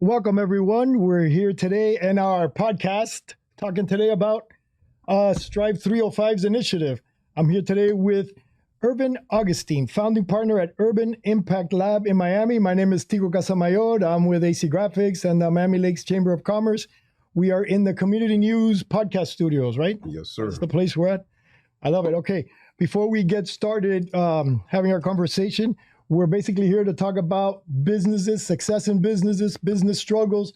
Welcome, everyone. We're here today in our podcast talking today about Strive305's initiative. I'm here today with Augustin, founding partner at Urban Impact Lab in Miami. My name is Tico Casamayor. I'm with AC Graphics and the Miami Lakes Chamber of Commerce. We are in the Community News podcast studios, right? Yes, sir. That's the place we're at. I love it. Okay, before we get started having our conversation, we're basically here to talk about businesses, success in businesses, business struggles,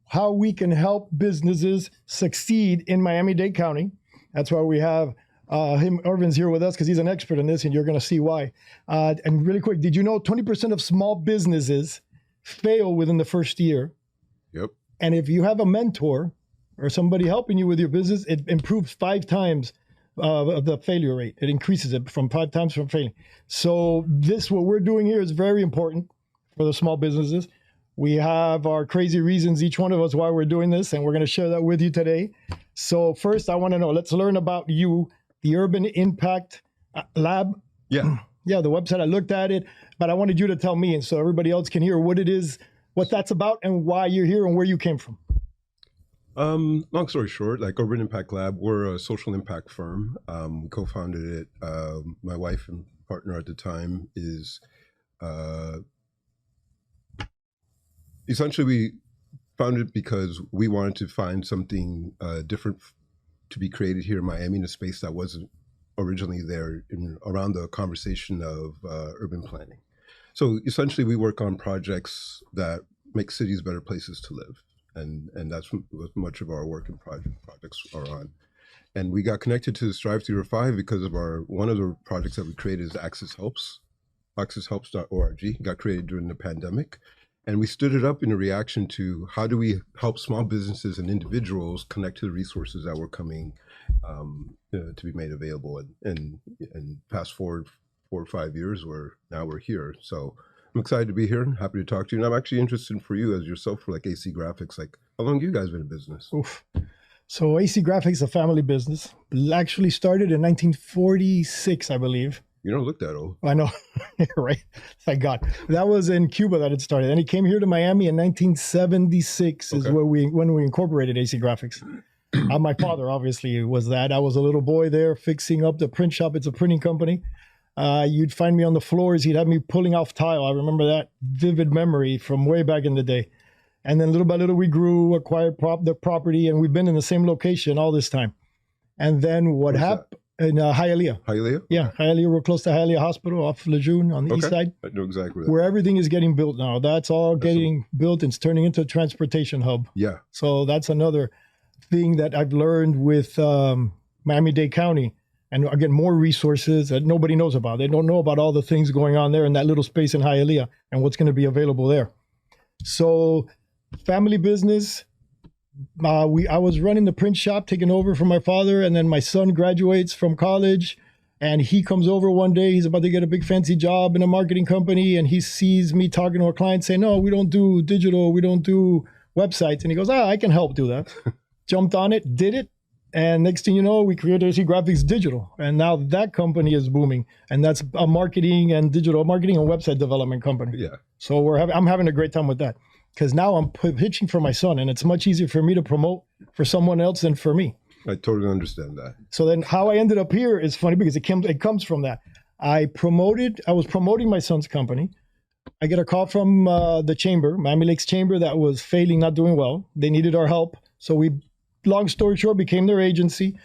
how we can help businesses succeed in Miami-Dade County. That's why we have Irvans here with us, because he's an expert in this, and you're going to see why. And really quick, did you know 20% of small businesses fail within the first year? Yep. And if you have a mentor or somebody helping you with your business, it improves 5 times the failure rate. It increases it from 5 times from failing. So what we're doing here is very important for the small businesses. We have our crazy reasons, each one of us, why we're doing this, and we're going to share that with you today. So first, I want to know, let's learn about you, the Urban Impact Lab. Yeah. Yeah, the website, I looked at it, but I wanted you to tell me, and so everybody else can hear what it is, what that's about, and why you're here and where you came from. Long story short, like Urban Impact Lab, we're a social impact firm. We co-founded it. My wife and partner at the time is, essentially we founded it because we wanted to find something different to be created here in Miami in a space that wasn't originally there around the conversation of urban planning. So essentially we work on projects that make cities better places to live. And that's what much of our work and projects are on. And we got connected to Strive305 because of one of the projects that we created is Access Helps, accesshelps.org, got created during the pandemic. And we stood it up in a reaction to how do we help small businesses and individuals connect to the resources that were coming to be made available. And fast forward 4 or 5 years, now we're here. So I'm excited to be here and happy to talk to you. And I'm actually interested for you as yourself for like AC Graphics, like how long have you guys been in business? Oof. So AC Graphics is a family business. Actually started in 1946, I believe. You don't look that old. I know, right? Thank God. That was in Cuba that it started. And it came here to Miami in 1976 is when we incorporated AC Graphics. My father obviously was that. I was a little boy there fixing up the print shop. It's a printing company. You'd find me on the floors. He'd have me pulling off tile. I remember that vivid memory from way back in the day. And then little by little, we grew, acquired the property, and we've been in the same location all this time. And then what happened in Hialeah? Hialeah? Yeah, Hialeah. We're close to Hialeah Hospital off Lejeune on the east side. I know exactly where everything is getting built now. That's all getting built and it's turning into a transportation hub. Yeah. So that's another thing that I've learned with Miami-Dade County. And again, more resources that nobody knows about. They don't know about all the things going on there in that little space in Hialeah and what's going to be available there. So family business, I was running the print shop, taking over from my father. And then my son graduates from college and he comes over one day. He's about to get a big fancy job in a marketing company. And he sees me talking to a client saying, no, we don't do digital. We don't do websites. And he goes, I can help do that. Jumped on it, did it. And next thing you know, we created AC Graphics Digital. And now that company is booming. And that's a marketing and digital marketing and website development company. Yeah. So I'm having a great time with that. Because now I'm pitching for my son. And it's much easier for me to promote for someone else than for me. I totally understand that. So then how I ended up here is funny because it comes from that. I was promoting my son's company. I get a call from the chamber, Miami Lakes Chamber, that was failing, not doing well. They needed our help. So long story short, became their agency.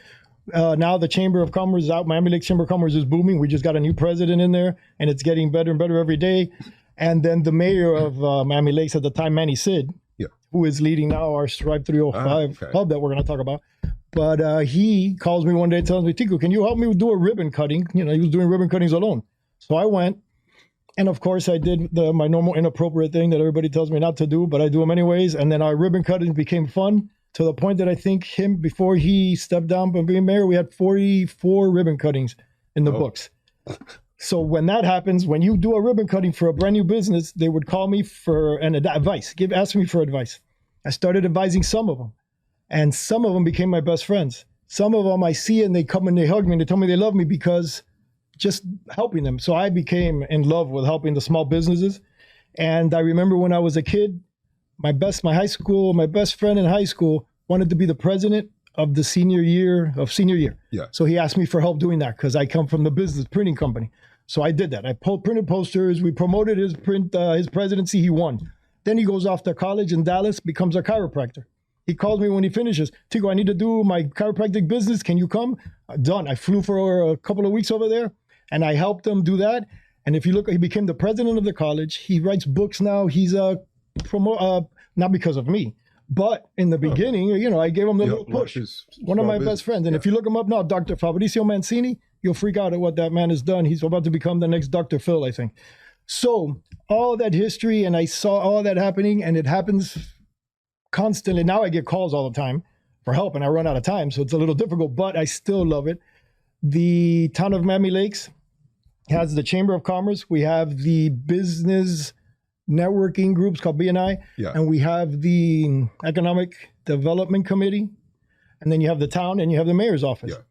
Now the Chamber of Commerce is out. Miami Lakes Chamber of Commerce is booming. We just got a new president in there, and it's getting better and better every day. And then the mayor of Miami Lakes at the time, Manny Sid, who is leading now our Strive305 hub that we're going to talk about. But he calls me one day and tells me, Tico, can you help me do a ribbon cutting? You know, he was doing ribbon cuttings alone. So I went. And of course, I did my normal inappropriate thing that everybody tells me not to do, but I do them anyways. And then our ribbon cutting became fun. To the point that I think before he stepped down from being mayor, we had 44 ribbon cuttings in the books. So when that happens, when you do a ribbon cutting for a brand new business, they would call me for advice, ask me for advice. I started advising some of them, and some of them became my best friends. Some of them I see and they come and they hug me and they tell me they love me because just helping them. So I became in love with helping the small businesses. And I remember when I was a kid, my best friend in high school wanted to be the president of the senior year. Yeah. So he asked me for help doing that because I come from the business printing company. So I did that. I printed posters. We promoted his presidency. He won. Then he goes off to college in Dallas, becomes a chiropractor. He calls me when he finishes. Tico, I need to do my chiropractic business. Can you come? Done. I flew for a couple of weeks over there and I helped him do that. And if you look, he became the president of the college. He writes books now. He's a not because of me, but in the beginning, I gave him the little push. One of my best friends. And if you look him up now, Dr. Fabrizio Mancini, you'll freak out at what that man has done. He's about to become the next Dr. Phil, I think. So all that history, and I saw all that happening, and it happens constantly. Now I get calls all the time for help, and I run out of time, so it's a little difficult, but I still love it. The town of Miami Lakes has the Chamber of Commerce. We have the business networking groups called BNI, and we have the Economic Development Committee, and then you have the town, and you have the mayor's office. Yeah.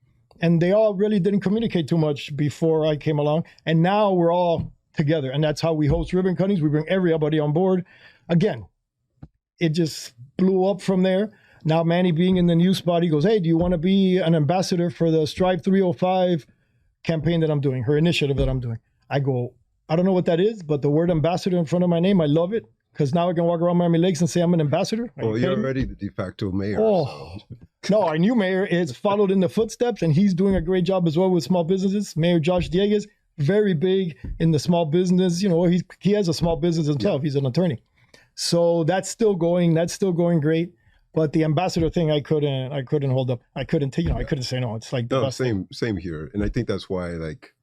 And they all really didn't communicate too much before I came along, and now we're all together, and that's how we host ribbon cuttings. We bring everybody on board. Again, it just blew up from there. Now Manny being in the new spot, he goes, hey, do you want to be an ambassador for the Strive305 campaign that I'm doing, her initiative that I'm doing? I go, I don't know what that is, but the word ambassador in front of my name, I love it, because now I can walk around Miami Lakes and say I'm an ambassador. Well, you're already the de facto mayor. Oh, no, our new mayor is followed in the footsteps, and he's doing a great job as well with small businesses. Mayor Josh Dieguez, very big in the small business. He has a small business himself. Yeah. He's an attorney. So that's still going. That's still going great. But the ambassador thing, I couldn't hold up. I couldn't say no. It's like no, same here. And I think that's why, like,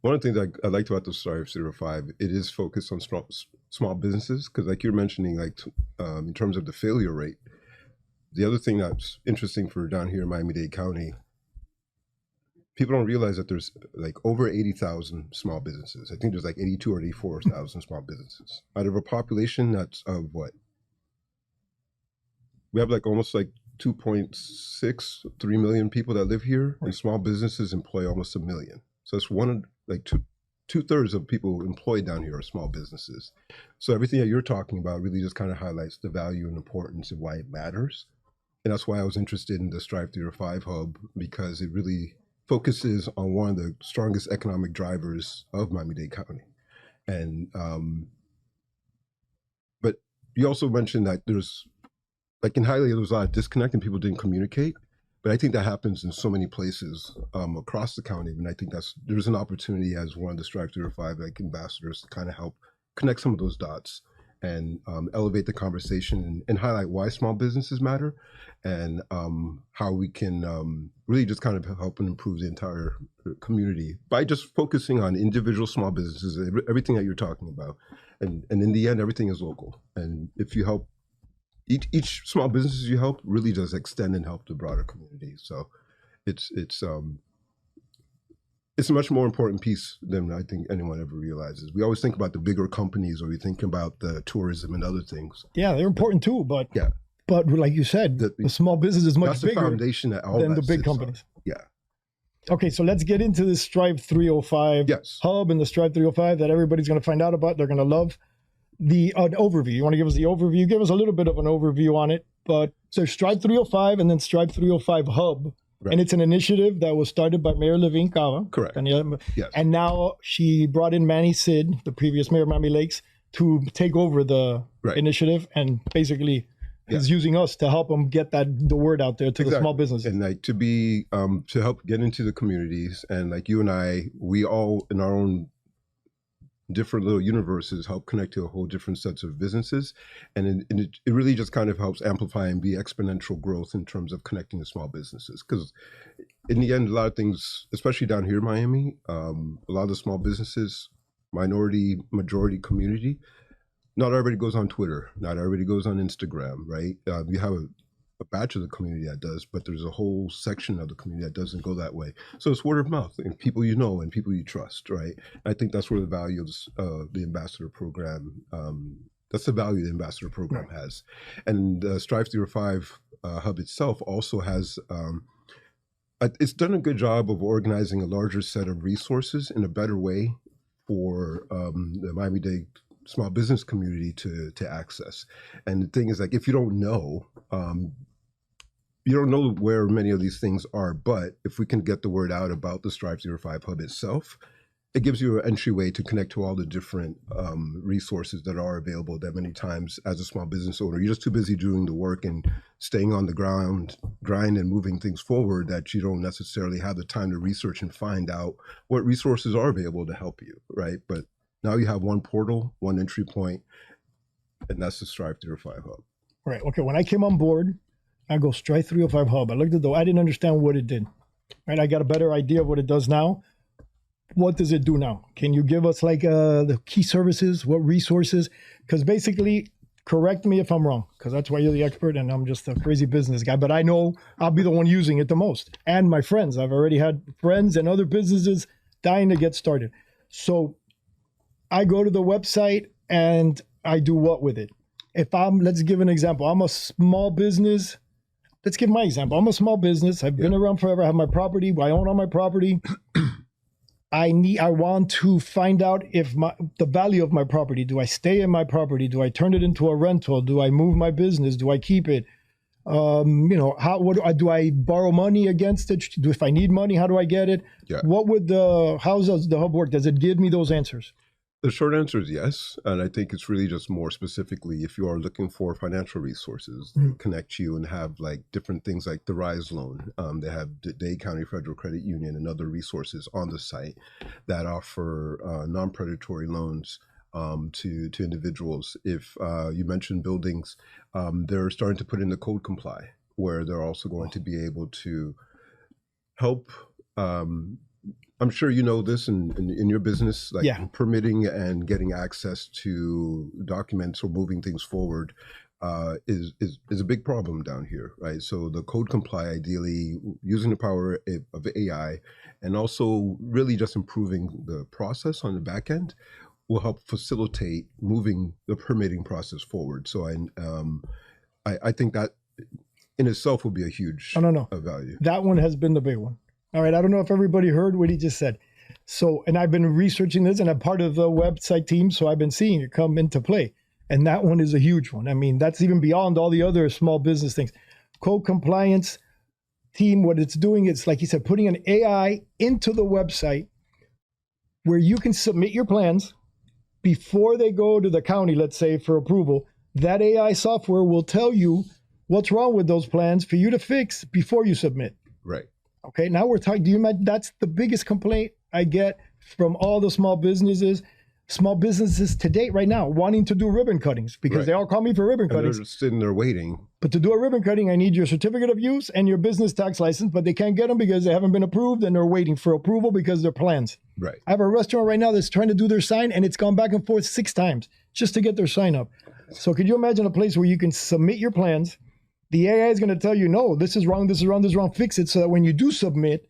one of the things I liked about the Strive305, it is focused on small businesses, because like you're mentioning, like in terms of the failure rate, the other thing that's interesting for down here in Miami-Dade County, people don't realize that there's like over 80,000 small businesses. I think there's like 82 or 84,000 small businesses out of a population that's of what? We have like almost like 2.63 million people that live here, and small businesses employ almost 1 million. So it's two-thirds of people employed down here are small businesses. So everything that you're talking about really just kind of highlights the value and importance of why it matters. And that's why I was interested in the Strive305 hub, because it really focuses on one of the strongest economic drivers of Miami-Dade County. And but you also mentioned that there's, like in Hialeah, there was a lot of disconnect and people didn't communicate. But I think that happens in so many places across the county. And I think there's an opportunity as one of the Strive305 like ambassadors to kind of help connect some of those dots and elevate the conversation and highlight why small businesses matter, and how we can really just kind of help and improve the entire community by just focusing on individual small businesses, everything that you're talking about. And in the end, everything is local. And if you help, each small businesses you help really does extend and help the broader community. So it's a much more important piece than I think anyone ever realizes. We always think about the bigger companies, or we think about the tourism and other things. Yeah, they're important too, but like you said, the small business is much bigger foundation that all than that the big companies. On. Yeah. Okay, so let's get into this Strive305 hub and the Strive305 that everybody's going to find out about. They're going to love. The overview. You want to give us the overview? Give us a little bit of an overview on it. But there's Strive305 and then Strive305 Hub. Right. And it's an initiative that was started by Mayor Levine Cava. Correct. Yes. And now she brought in Manny Sid, the previous mayor of Miami Lakes, to take over the initiative, and basically is using us to help them get the word out there to the small businesses. And like to help get into the communities. And like you and I, we all in our own different little universes help connect to a whole different sets of businesses, and it really just kind of helps amplify and be exponential growth in terms of connecting to small businesses. Because in the end, a lot of things, especially down here in Miami, a lot of the small businesses, majority community, not everybody goes on Twitter, not everybody goes on Instagram, right? You have a batch of the community that does, but there's a whole section of the community that doesn't go that way. So it's word of mouth and people you know and people you trust, right? I think that's where the value of the ambassador program, that's the value the ambassador program has. And the Strive305 hub itself also has, it's done a good job of organizing a larger set of resources in a better way for the Miami-Dade small business community to access. And the thing is, like, if you don't know, you don't know where many of these things are, but if we can get the word out about the Strive305 Hub itself, it gives you an entryway to connect to all the different resources that are available that many times as a small business owner, you're just too busy doing the work and staying on the grind and moving things forward that you don't necessarily have the time to research and find out what resources are available to help you, right? But now you have one portal, one entry point, and that's the Strive305 Hub. Right. Okay. When I came on board, I go Strive305 Hub. I looked at I didn't understand what it did. Right. I got a better idea of what it does now. What does it do now? Can you give us like the key services, what resources? Because basically, correct me if I'm wrong, because that's why you're the expert and I'm just a crazy business guy. But I know I'll be the one using it the most. And my friends, I've already had friends and other businesses dying to get started. So I go to the website and I do what with it? Let's give an example. I'm a small business. Let's give my example. I'm a small business. I've been around forever. I have my property. I own all my property. I want to find out if the value of my property. Do I stay in my property? Do I turn it into a rental? Do I move my business? Do I keep it? Do I borrow money against it? If I need money, how do I get it? Yeah. How does the hub work? Does it give me those answers? The short answer is yes. And I think it's really just more specifically if you are looking for financial resources, connect you and have like different things like the RISE loan. They have the Dade County Federal Credit Union and other resources on the site that offer non-predatory loans to individuals. If you mentioned buildings, they're starting to put in the code comply, where they're also going to be able to help I'm sure you know this in your business, like permitting and getting access to documents or moving things forward is a big problem down here, right? So the code comply, ideally using the power of AI and also really just improving the process on the back end will help facilitate moving the permitting process forward. So I think that in itself will be a huge value. That one has been the big one. All right, I don't know if everybody heard what he just said. So, and I've been researching this and I'm part of the website team, so I've been seeing it come into play. And that one is a huge one. I mean, that's even beyond all the other small business things. Code compliance team, what it's doing is, like he said, putting an AI into the website where you can submit your plans before they go to the county, let's say, for approval. That AI software will tell you what's wrong with those plans for you to fix before you submit. Right. Okay, now we're talking, do you imagine that's the biggest complaint I get from all the small businesses to date right now, wanting to do ribbon cuttings because they all call me for ribbon cuttings. They're just sitting there waiting. But to do a ribbon cutting, I need your certificate of use and your business tax license, but they can't get them because they haven't been approved and they're waiting for approval because they're plans. Right. I have a restaurant right now that's trying to do their sign and it's gone back and forth 6 times just to get their sign up. So could you imagine a place where you can submit your plans? The AI is going to tell you, no, this is wrong, this is wrong, this is wrong, fix it, so that when you do submit,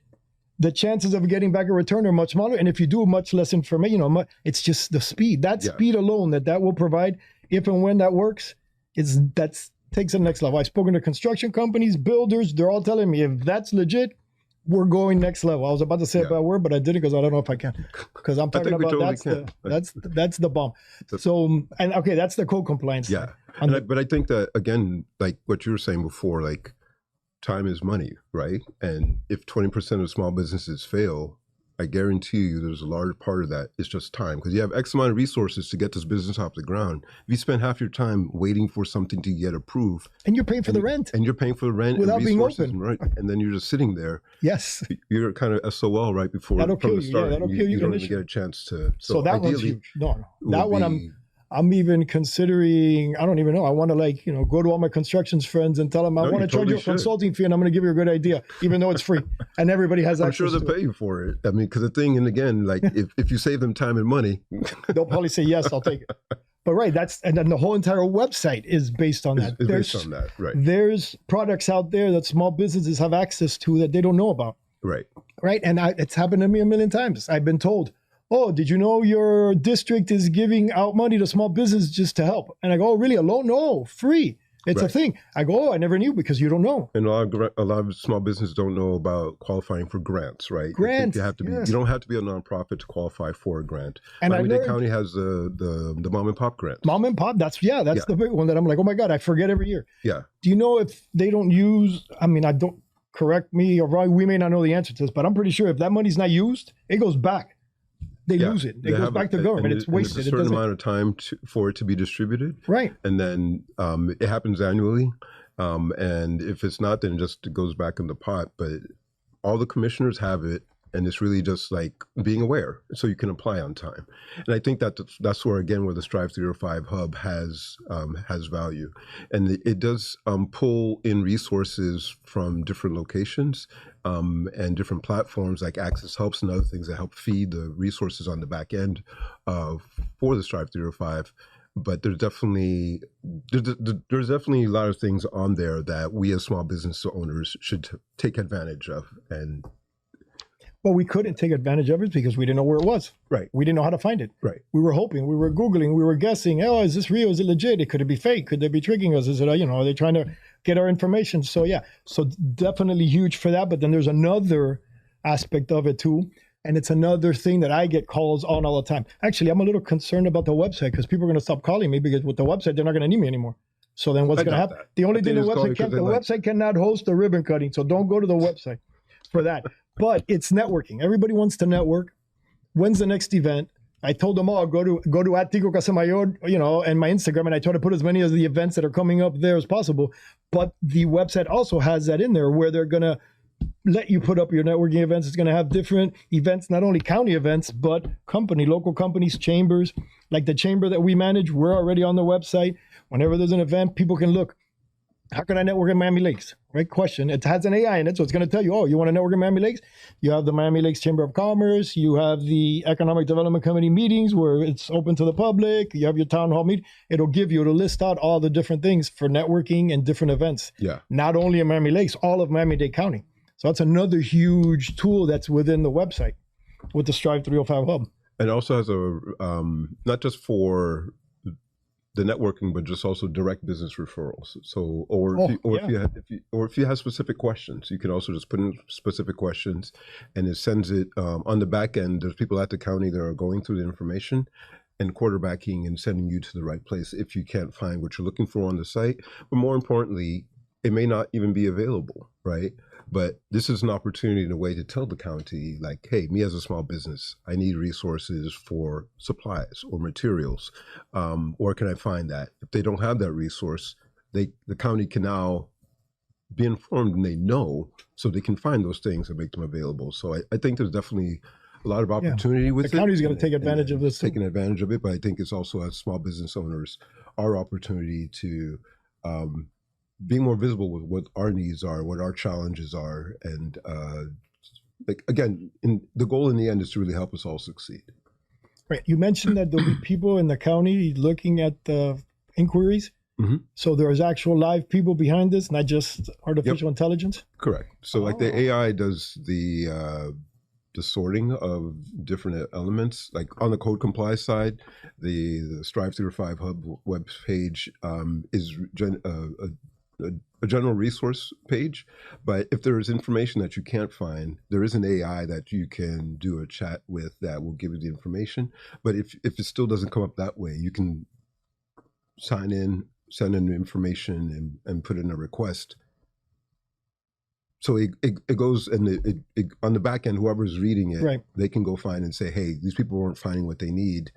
the chances of getting back a return are much smaller. And if you do, much less information, it's just the speed. That speed alone that will provide, if and when that works, takes it to the next level. I've spoken to construction companies, builders, they're all telling me, if that's legit, we're going next level. I was about to say a bad word, but I didn't because I don't know if I can. Because I'm talking about that's the bomb. So, and okay, that's the code compliance. Yeah. But I think that, again, like what you were saying before, like time is money, right? And if 20% of small businesses fail, I guarantee you there's a large part of that is just time, because you have X amount of resources to get this business off the ground. If you spend half your time waiting for something to get approved. And you're paying for the rent. And you're paying for the rent without being open. Right, and then you're just sitting there. Yes. You're kind of SOL right before that'll from kill the start. You. Yeah, that'll kill you. You don't even get a chance to. So that one's huge. No. That one I'm even considering, I don't even know. I want to go to all my constructions friends and tell them, I want to charge you a consulting fee and I'm going to give you a good idea, even though it's free. And everybody has access to it. I'm sure they'll pay you for it. I mean, because the thing, and again, like if you save them time and money. They'll probably say, yes, I'll take it. But right, and then the whole entire website is based on that. It's based on that, right. There's products out there that small businesses have access to that they don't know about. Right. Right, and it's happened to me a million times. I've been told, oh, did you know your district is giving out money to small business just to help? And I go, oh, really? A loan? No, free. It's a thing. I go, oh, I never knew, because you don't know. And a lot of small businesses don't know about qualifying for grants, right? Grants. You have to be. Yes. You don't have to be a nonprofit to qualify for a grant. And Miami-Dade County has the mom and pop grants. Mom and pop. That's the big one that I'm like, oh my God, I forget every year. Yeah. Do you know if they don't use? I mean, I don't, correct me or wrong. We may not know the answer to this, but I'm pretty sure if that money's not used, it goes back. They lose it. It goes back to government. It's wasted. There's a certain amount of time for it to be distributed. Right. And then it happens annually. And if it's not, then it just goes back in the pot. But all the commissioners have it. And it's really just like being aware so you can apply on time. And I think that's where, again, where the Strive305 hub has value. And it does pull in resources from different locations and different platforms like Access Helps and other things that help feed the resources on the back end for the Strive305. But there's definitely a lot of things on there that we as small business owners should take advantage of. And well, we couldn't take advantage of it because we didn't know where it was. Right. We didn't know how to find it. Right. We were hoping, we were Googling, we were guessing, oh, is this real? Is it legit? Could it be fake? Could they be tricking us? Is it, are they trying to get our information? So yeah, so definitely huge for that. But then there's another aspect of it too. And it's another thing that I get calls on all the time. Actually, I'm a little concerned about the website because people are going to stop calling me because with the website, they're not going to need me anymore. So then what's going to happen? The only thing the website cannot host the ribbon cutting. So don't go to the website for that. But it's networking. Everybody wants to network. When's the next event? I told them all, go to at Tico Casamayor, and my Instagram, and I try to put as many of the events that are coming up there as possible. But the website also has that in there where they're gonna let you put up your networking events. It's gonna have different events, not only county events, but local companies, chambers, like the chamber that we manage. We're already on the website. Whenever there's an event, people can look. How can I network in Miami Lakes? Right question. It has an AI in it, so it's going to tell you, oh, you want to network in Miami Lakes? You have the Miami Lakes Chamber of Commerce. You have the Economic Development Committee meetings where it's open to the public. You have your town hall meeting. It'll list out all the different things for networking and different events. Yeah. Not only in Miami Lakes, all of Miami-Dade County. So that's another huge tool that's within the website with the Strive305 hub. And also has not just for the networking, but just also direct business referrals. So, if you have specific questions, you can also just put in specific questions, and it sends it on the back end. There's people at the county that are going through the information and quarterbacking and sending you to the right place if you can't find what you're looking for on the site. But more importantly, it may not even be available, right? But this is an opportunity in a way to tell the county, like, hey, me as a small business, I need resources for supplies or materials. Where can I find that? If they don't have that resource, the county can now be informed and they know, so they can find those things and make them available. So I think there's definitely a lot of opportunity with it. The county's going to take advantage of this. Taking advantage of it, but I think it's also, as small business owners, our opportunity to being more visible with what our needs are, what our challenges are. And again, the goal in the end is to really help us all succeed. Right. You mentioned that there'll be people in the county looking at the inquiries. Mm-hmm. So there's actual live people behind this, not just artificial intelligence? Correct. So like the AI does the sorting of different elements. Like on the code comply side, the Strive305 hub web page is a general resource page, but if there is information that you can't find, there is an AI that you can do a chat with that will give you the information. But if it still doesn't come up that way, you can sign in, send in information, and put in a request. So it goes, and it on the back end, whoever's reading it, right, they can go find and say, hey, these people weren't finding what they need.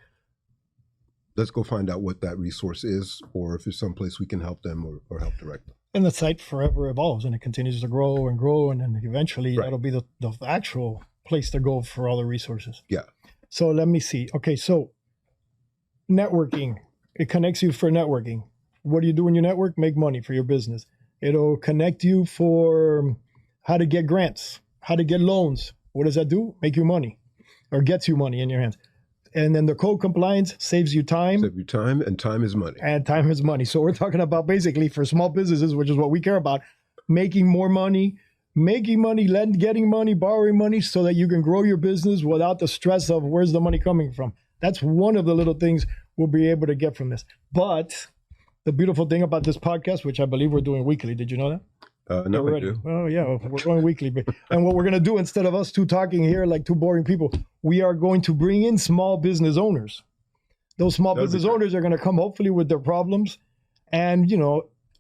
Let's go find out what that resource is, or if there's someplace we can help them or help direct them. And the site forever evolves, and it continues to grow, and then eventually that'll be the actual place to go for all the resources. Yeah. So let me see. Okay, so networking, it connects you for networking. What do you do when you network? Make money for your business. It'll connect you for how to get grants, how to get loans. What does that do? Make you money, or gets you money in your hands. And then the code compliance saves you time. Save you time, and time is money. And time is money. So we're talking about basically for small businesses, which is what we care about, making more money, getting money, borrowing money so that you can grow your business without the stress of where's the money coming from. That's one of the little things we'll be able to get from this. But the beautiful thing about this podcast, which I believe we're doing weekly. Did you know that? No, I Already. do. Oh yeah, we're going weekly. And what we're going to do, instead of us two talking here like two boring people, we are going to bring in small business owners. Those small business owners are going to come hopefully with their problems, and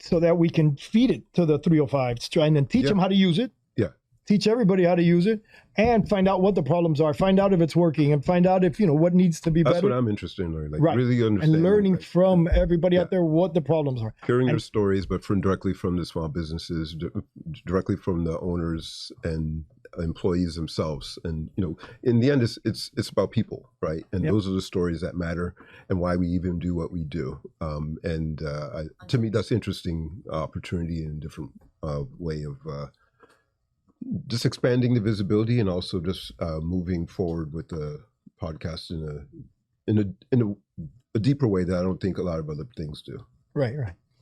so that we can feed it to the 305s, try and then teach them how to use it. Yeah. Teach everybody how to use it, and find out what the problems are, find out if it's working, and find out if what needs to be better. That's what I'm interested in learning, right. Really understanding. And learning from everybody out there what the problems are. Hearing their stories, but directly from the small businesses, directly from the owners and employees themselves. And in the end, it's about people, right? And those are the stories that matter, and why we even do what we do. To me, that's an interesting opportunity and different way of just expanding the visibility, and also just moving forward with the podcast in a deeper way that I don't think a lot of other things do. Right.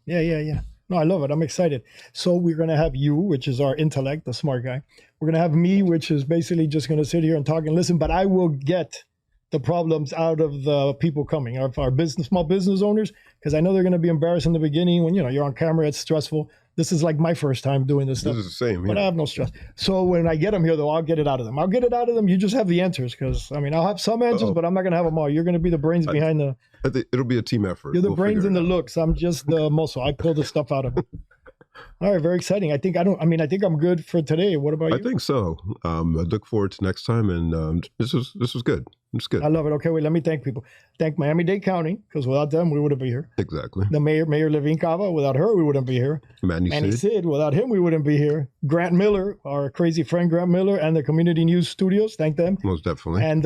Yeah. No, I love it. I'm excited. So we're going to have you, which is our intellect, the smart guy. We're going to have me, which is basically just going to sit here and talk and listen, but I will get the problems out of the people coming, of our small business owners, because I know they're going to be embarrassed in the beginning when, you're on camera, it's stressful. This is like my first time doing this stuff. This is the same. But I have no stress. So when I get them here, though, I'll get it out of them. You just have the answers, because, I'll have some answers, but I'm not going to have them all. You're going to be the brains behind the... I think it'll be a team effort. You're the brains and the looks. I'm just the muscle. I pull the stuff out of it. All right, very exciting. I think I'm good for today. What about you? I think so. I look forward to next time, and this was good. It's good. I love it. Okay, wait, let me thank people. Thank Miami-Dade County, because without them, we wouldn't be here. Exactly. The Mayor Levine Cava, without her, we wouldn't be here. Manny Sid, without him, we wouldn't be here. Grant Miller, our crazy friend Grant Miller, and the Community News Studios. Thank them. Most definitely. And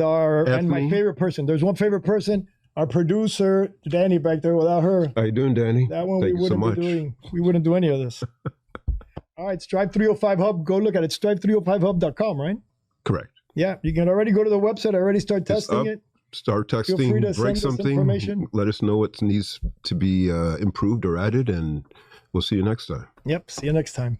my favorite person. There's one favorite person. Our producer, Danny, back there. Without her, how you doing, Danny? That one Thank we wouldn't be doing. We wouldn't do any of this. All right, Strive305 Hub. Go look at it. Strive305hub.com, right? Correct. Yeah, you can already go to the website. Already start testing it. Start texting. Feel free to break send us something. Information. Let us know what needs to be improved or added, and we'll see you next time. Yep. See you next time.